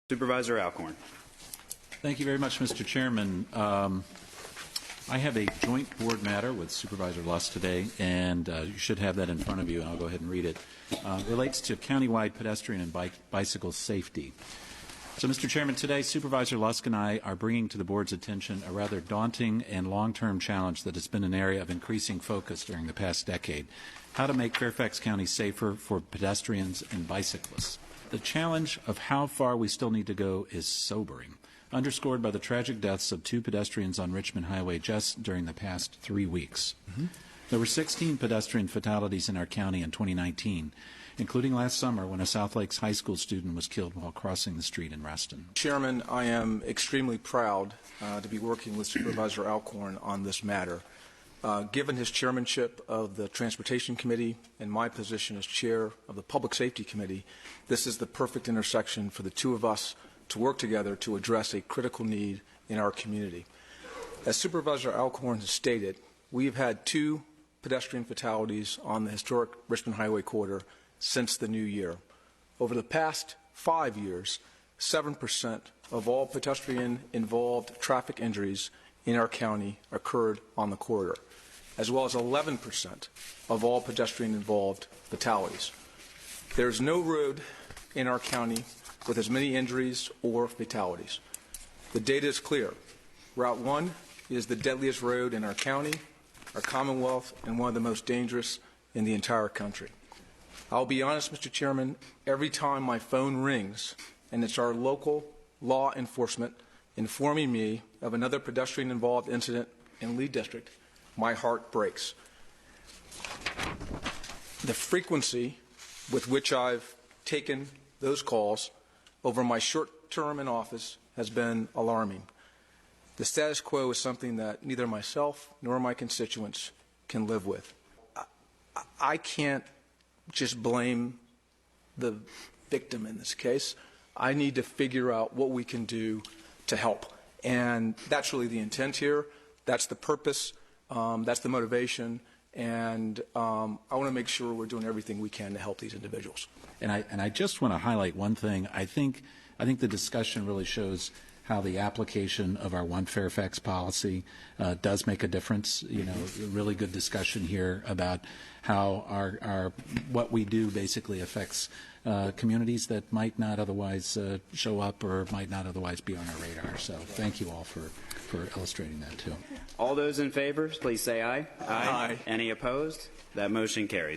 Supervisor Alcorn. Thank you very much, Mr. Chairman. I have a joint board matter with Supervisor Luss today, and you should have that in front of you, and I'll go ahead and read it. It relates to countywide pedestrian and bicycle safety. So, Mr. Chairman, today Supervisor Lusk and I are bringing to the board's attention a rather daunting and long-term challenge that has been an area of increasing focus during the past decade: how to make Fairfax County safer for pedestrians and bicyclists. The challenge of how far we still need to go is sobering, underscored by the tragic deaths of 2 pedestrians on Richmond Highway just during the past 3 weeks. There were 16 pedestrian fatalities in our county in 2019, including last summer when a South Lakes High School student was killed while crossing the street in Reston. Chairman, I am extremely proud to be working with Supervisor Alcorn on this matter. Given his chairmanship of the Transportation Committee and my position as chair of the Public Safety Committee, this is the perfect intersection for the two of us to work together to address a critical need in our community. As Supervisor Alcorn has stated, we've had 2 pedestrian fatalities on the historic Richmond Highway corridor since the new year. Over the past 5 years, 7% of all pedestrian-involved traffic injuries in our county occurred on the corridor, as well as 11% of all pedestrian-involved fatalities. There's no road in our county with as many injuries or fatalities. The data is clear. Route 1 is the deadliest road in our county, our Commonwealth, and one of the most dangerous in the entire country. I'll be honest, Mr. Chairman, every time my phone rings and it's our local law enforcement informing me of another pedestrian-involved incident in Lee District, my heart breaks. The frequency with which I've taken those calls over my short term in office has been alarming. The status quo is something that neither myself nor my constituents can live with. I can't just blame the victim in this case. I need to figure out what we can do to help. And that's really the intent here. That's the purpose. That's the motivation. And I want to make sure we're doing everything we can to help these individuals. And I just want to highlight one thing. I think the discussion really shows how the application of our One Fairfax policy does make a difference. You know, really good discussion here about how our what we do basically affects communities that might not otherwise show up or might not otherwise be on our radar. So thank you all for illustrating that too. All those in favor, please say aye. Aye. Any opposed? That motion carries.